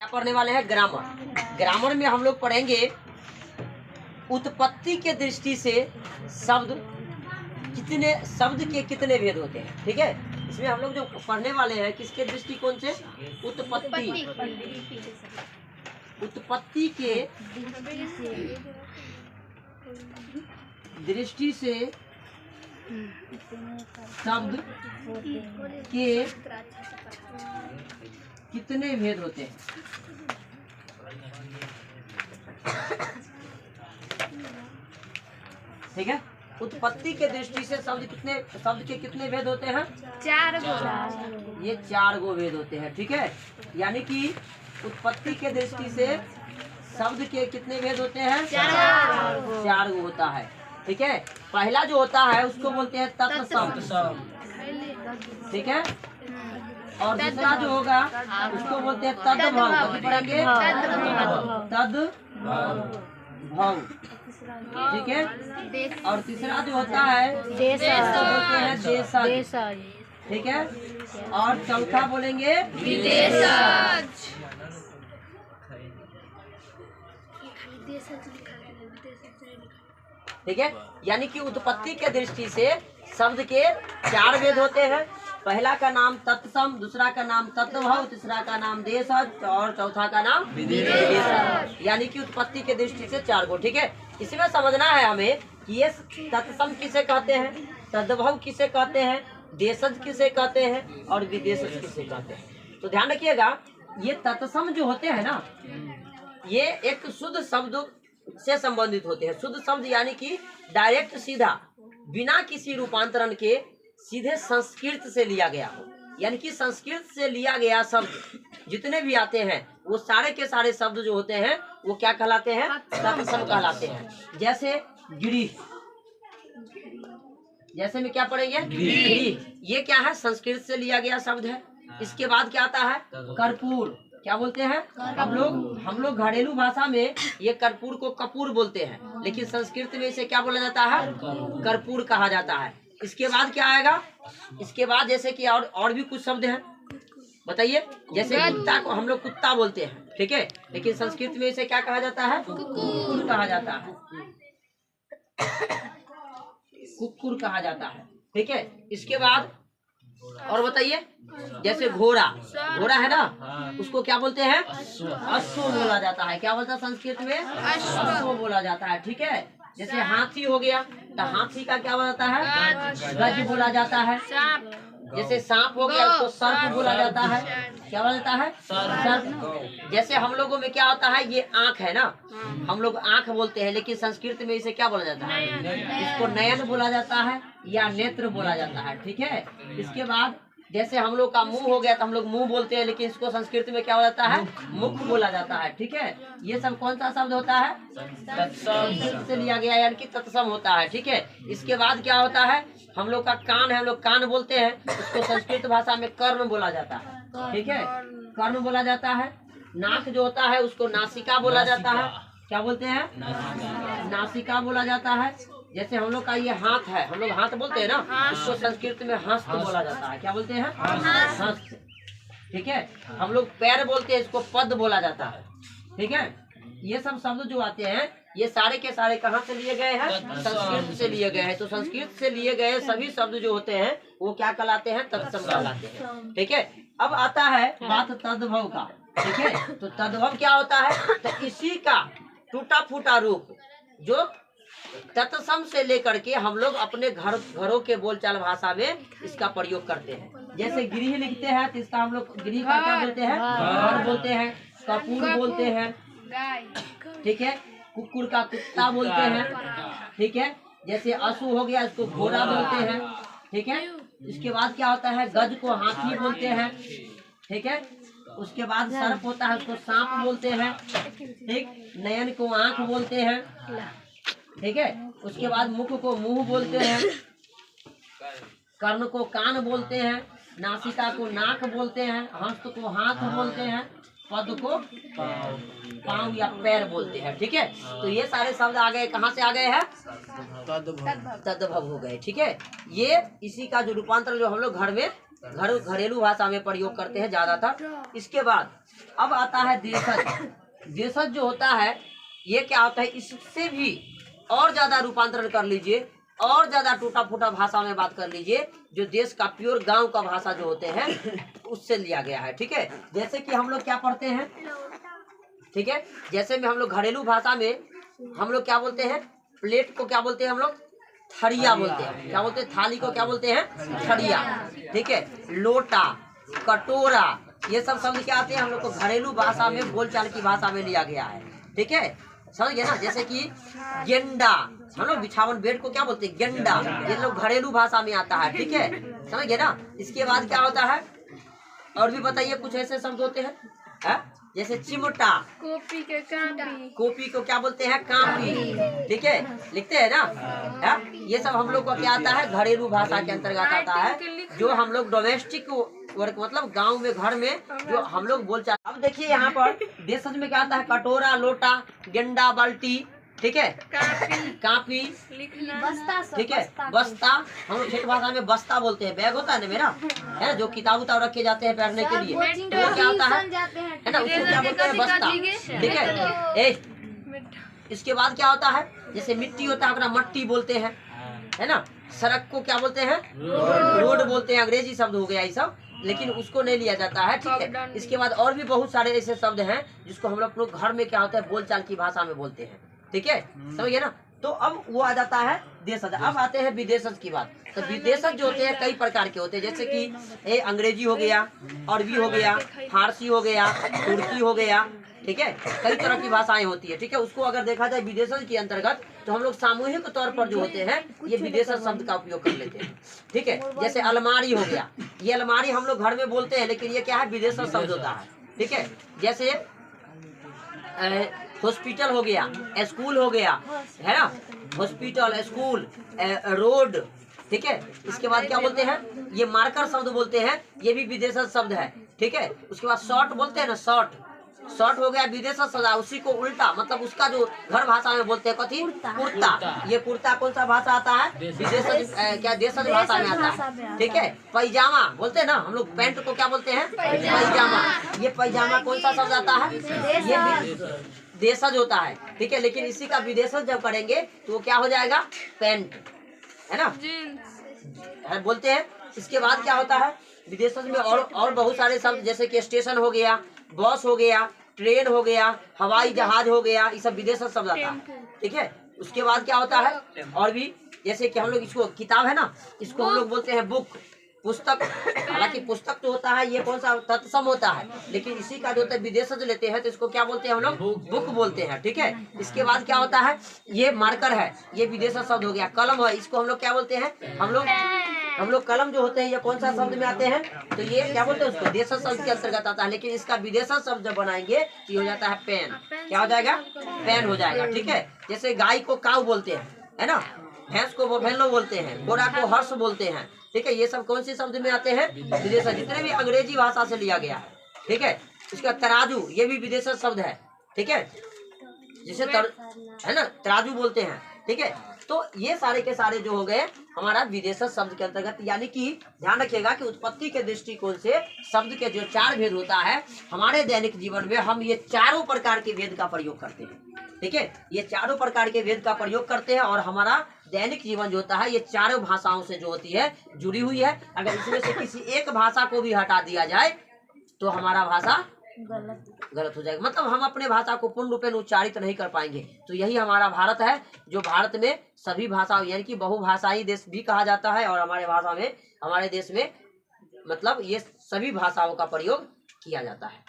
पढ़ने वाले हैं ग्रामर। ग्रामर में हम लोग पढ़ेंगे उत्पत्ति के दृष्टि से शब्द के कितने भेद होते हैं। ठीक है, इसमें हम लोग जो पढ़ने वाले हैं किसके दृष्टिकोण से, उत्पत्ति के दृष्टि से शब्द के कितने भेद होते हैं। ठीक है, उत्पत्ति के दृष्टि से शब्द के कितने भेद होते हैं? 4 गो। ये 4 गो भेद होते हैं। ठीक है, यानी कि उत्पत्ति के दृष्टि से शब्द के कितने भेद होते हैं? 4 गो होता है। ठीक है, पहला जो होता है उसको बोलते हैं तत्सम। ठीक है, और दूसरा जो होगा उसको बोलते हैं तद्भव। कभी पढ़ेंगे? तद्भव। ठीक है, और तीसरा जो होता है उसको बोलते हैं देशज। ठीक है, और चौथा बोलेंगे विदेशज। ठीक है, यानी कि उत्पत्ति के दृष्टि से शब्द के 4 भेद होते हैं। पहला का नाम तत्सम, दूसरा का नाम तत्भव, तीसरा का नाम देशज और चौथा का नाम विदेशज। यानी कि उत्पत्ति के दृष्टि से 4 गो। ठीक है, इसमें समझना है हमें कि ये तत्सम किसे कहते हैं, तद्भव किसे कहते हैं, देशज किसे कहते हैं और विदेशज किसे कहते हैं। तो ध्यान रखिएगा, ये तत्सम जो होते हैं ना, ये एक शुद्ध शब्द से संबंधित होते हैं। शुद्ध शब्द यानी कि डायरेक्ट सीधा, बिना किसी रूपांतरण के सीधे संस्कृत से लिया गया हो। यानी कि संस्कृत से लिया गया शब्द जितने भी आते हैं वो सारे के सारे शब्द जो होते हैं वो क्या कहलाते हैं? तत्सम कहलाते हैं। जैसे गिरी, जैसे में क्या पढ़ेंगे? गिरी, ये क्या है? संस्कृत से लिया गया शब्द है। इसके बाद क्या आता है? कर्पूर। क्या बोलते हैं हम लोग घरेलू भाषा में ये कर्पूर को कपूर बोलते हैं, लेकिन संस्कृत में इसे क्या बोला जाता है? कर्पूर कहा जाता है। इसके बाद क्या आएगा? इसके बाद जैसे कि और भी कुछ शब्द हैं, बताइए। जैसे कुत्ता को हम लोग कुत्ता बोलते हैं, ठीक है, लेकिन संस्कृत में इसे क्या कहा जाता है? कुक्कुर कहा जाता है। कुक्कुर कहा जाता है। ठीक है, इसके बाद और बताइए, जैसे घोड़ा है ना, उसको क्या बोलते हैं? अश्व बोला जाता है। क्या बोलता है संस्कृत में? अश्व बोला जाता है। ठीक है, जैसे हाथी हो गया तो हाथी का क्या बोला जाता है? गज बोला जाता है। जैसे सांप हो गया उसको सर्प बोला जाता है। क्या बोला जाता है? सर्प। जैसे हम लोगों में क्या होता है, ये आँख है ना, हम लोग आँख बोलते हैं, लेकिन संस्कृत में इसे क्या बोला जाता है? इसको नयन बोला जाता है या नेत्र बोला जाता है। ठीक है, इसके बाद जैसे हम लोग का मुंह हो गया तो हम लोग मुंह बोलते हैं, लेकिन इसको संस्कृत में क्या हो जाता है? मुख बोला जाता है। ठीक है, ये सब कौन सा शब्द होता है? संस्कृत से लिया गया, यानी कि तत्सम होता है। ठीक है, इसके बाद क्या होता है? हम लोग का कान है, हम लोग कान बोलते हैं, उसको संस्कृत भाषा में कर्ण बोला जाता है। ठीक है, कर्ण बोला जाता है। नाक जो होता है उसको नासिका बोला जाता है। क्या बोलते हैं? नासिका बोला जाता है। जैसे हम लोग का ये हाथ है, हम लोग हाथ बोलते हैं ना, उसको संस्कृत में हस्त बोला जाता है। क्या बोलते हैं? हस्त। ठीक है, हम लोग पैर बोलते हैं, इसको पद बोला जाता है। ठीक है, ये सब शब्द जो आते हैं ये सारे के सारे कहाँ से लिए गए हैं? संस्कृत से लिए गए हैं। तो संस्कृत से लिए गए सभी शब्द जो होते हैं वो क्या कहलाते हैं? तत्सम कहलाते हैं। ठीक है, अब आता है बात तद्भव का। ठीक है, तो तद्भव क्या होता है? तो इसी का टूटा फूटा रूप जो तत्सम से लेकर के हम लोग अपने घरों के बोलचाल भाषा में इसका प्रयोग करते हैं। जैसे गृह लिखते हैं तो इसका हम लोग गृह का क्या बोलते हैं? घर बोलते हैं। कपूर बोलते हैं। ठीक है, कुकुर का कुत्ता बोलते हैं। ठीक है, जैसे अश्व हो गया इसको घोड़ा बोलते हैं। ठीक है, इसके बाद क्या होता है? गज को हाथी बोलते हैं। ठीक है, उसके बाद सर्प होता है, उसको सांप बोलते हैं। ठीक, नयन को आँख बोलते हैं। ठीक है, उसके बाद मुख को मुंह बोलते हैं, कर्ण को कान बोलते हैं, नासिका को नाक बोलते हैं, हस्त को हाथ बोलते हैं, पद को पाँव या पैर बोलते हैं। ठीक है, तो ये सारे शब्द आ गए, कहाँ से आ गए हैं? तद्भव हो गए। ठीक है, ये इसी का जो रूपांतर जो हम लोग घर में घरेलू भाषा में प्रयोग करते हैं ज्यादातर। इसके बाद अब आता है देशज। देशज जो होता है ये क्या होता है, इससे भी और ज्यादा रूपांतरण कर लीजिए, और ज्यादा टूटा फूटा भाषा में बात कर लीजिए, जो देश का प्योर गांव का भाषा जो होते हैं उससे लिया गया है। ठीक है, जैसे कि हम लोग क्या पढ़ते हैं, ठीक है, जैसे में हम लोग घरेलू भाषा में हम लोग क्या बोलते हैं, प्लेट को क्या बोलते हैं हम लोग, थरिया बोलते हैं। क्या बोलते हैं, थाली को क्या बोलते हैं, थरिया। ठीक है, लोटा, कटोरा, ये सब शब्द क्या आते हैं हम लोग को घरेलू भाषा में, बोलचाल की भाषा में लिया गया है। ठीक है, समझ गए ना। जैसे कि गेंडा, हम लोग बिछावन बेड को क्या बोलते हैं, गेंडा, ये लोग घरेलू भाषा में आता है। ठीक है, समझ गए ना। इसके बाद क्या होता है, और भी बताइए कुछ ऐसे शब्द होते हैं, जैसे चिमटा, कॉपी के कापी, कॉपी को क्या बोलते हैं, कापी। ठीक है, लिखते हैं ना। ये सब हम लोग को क्या आता है, घरेलू भाषा के अंतर्गत आता है, जो हम लोग डोमेस्टिक वर्क मतलब गांव में, घर में जो हम लोग बोलचाल। अब देखिए यहाँ पर देशज में क्या आता है, कटोरा, लोटा, गेंडा, बाल्टी, ठीक है, कापी, बस्ता, ठीक है, बस्ता, हम लोग ठेठ भाषा में बस्ता बोलते हैं। बैग होता है ना मेरा, है जो किताब उताब रखे जाते हैं पढ़ने के लिए, वो क्या होता है ना, उसको क्या बोलते हैं, बस्ता। ठीक है, इसके बाद क्या होता है, जैसे मिट्टी होता है अपना मट्टी बोलते हैं, है ना। सड़क को क्या बोलते हैं, रोड बोलते हैं, अंग्रेजी शब्द हो गया ये सब, लेकिन उसको नहीं लिया जाता है। ठीक है, इसके बाद और भी बहुत सारे ऐसे शब्द हैं जिसको हम लोग घर में क्या होता है, बोलचाल की भाषा में बोलते हैं। ठीक है, समझ गए ना। तो अब वो आ जाता है देशज। अब आते हैं विदेशज की बात। तो विदेशज जो होते हैं कई प्रकार के होते हैं, जैसे कि अंग्रेजी हो गया, अरबी हो गया, फारसी हो गया, तुर्की हो गया। ठीक है, कई तरह की भाषाएं होती है। ठीक है, उसको अगर देखा जाए विदेशज के अंतर्गत, तो हम लोग सामूहिक तौर पर जो होते हैं ये विदेशज शब्द का उपयोग कर लेते हैं। ठीक है, जैसे अलमारी हो गया, ये अलमारी हम लोग घर में बोलते हैं, लेकिन ये क्या है, विदेशज शब्द होता है। ठीक है, जैसे हॉस्पिटल हो गया, स्कूल हो गया, है ना, हॉस्पिटल, स्कूल, रोड। ठीक है, इसके बाद क्या बोलते हैं, ये मार्कर शब्द बोलते हैं, ये भी विदेशज शब्द है। ठीक है, उसके बाद शॉर्ट बोलते हैं ना, शॉर्ट, शॉर्ट हो गया विदेशज शब्द। उसी को उल्टा मतलब उसका जो घर भाषा में बोलते हैं, कथी, कुर्ता। ये कुर्ता कौन सा भाषा आता है, विदेशज क्या देशज भाषा में आता है। ठीक है, पैजामा बोलते हैं ना हम लोग, पैंट को क्या बोलते हैं, पैजामा। ये पैजामा कौन सा शब्द आता है, ये देशज होता है। ठीक है, लेकिन इसी का विदेशज जब करेंगे तो वो क्या हो जाएगा, पैंट, है ना, बोलते हैं। इसके बाद क्या होता है विदेशज में, और बहुत सारे शब्द, जैसे कि स्टेशन हो गया, बस हो गया, ट्रेन हो गया, हवाई जहाज हो गया, ये सब विदेशज शब्द आता है। ठीक है, उसके बाद क्या होता है, और भी जैसे कि हम लोग इसको, किताब है ना, इसको हम लोग बोलते हैं बुक, पुस्तक। हालांकि पुस्तक तो होता है, ये कौन सा तत्सम होता है, लेकिन इसी का जो होता है विदेशज लेते हैं तो इसको क्या बोलते हैं हम लोग, बुक बोलते हैं। ठीक है, इसके बाद क्या होता है, ये मार्कर है, ये विदेशज शब्द हो गया। कलम है, इसको हम लोग क्या बोलते हैं, हम लोग कलम जो होते हैं ये कौन सा शब्द में आते हैं, तो ये क्या बोलते हैं, उसको देशज शब्द के अंतर्गत आता है। लेकिन इसका विदेशज शब्द जब बनाएंगे तो ये हो जाता है पेन। क्या हो जाएगा, पेन हो जाएगा। ठीक है, जैसे गाय को काऊ बोलते हैं, है ना, भैंस को बफेलो बोलते हैं, घोड़ा को हर्ष बोलते हैं। ठीक है, ये सब कौन से शब्द में आते हैं, विदेशज, जितने भी अंग्रेजी भाषा से लिया गया है। ठीक है, इसका तराजू, ये भी विदेशज शब्द है। ठीक है, जिसे है ना, तराजू बोलते हैं। ठीक है, तो ये सारे के सारे जो हो गए हमारा विदेशज शब्द के अंतर्गत। यानी कि ध्यान रखिएगा कि उत्पत्ति के दृष्टिकोण से शब्द के जो 4 भेद होता है, हमारे दैनिक जीवन में हम ये चारों प्रकार के भेद का प्रयोग करते हैं। ठीक है, ये चारों प्रकार के भेद का प्रयोग करते हैं, और हमारा दैनिक जीवन जो होता है ये चारों भाषाओं से जो होती है जुड़ी हुई है। अगर इसमें से किसी एक भाषा को भी हटा दिया जाए तो हमारा भाषा गलत हो जाएगा, मतलब हम अपने भाषा को पूर्ण रूप में उच्चारित नहीं कर पाएंगे। तो यही हमारा भारत है, जो भारत में सभी भाषा, यानी कि बहुभाषाई देश भी कहा जाता है, और हमारे भाषा में, हमारे देश में मतलब ये सभी भाषाओं का प्रयोग किया जाता है।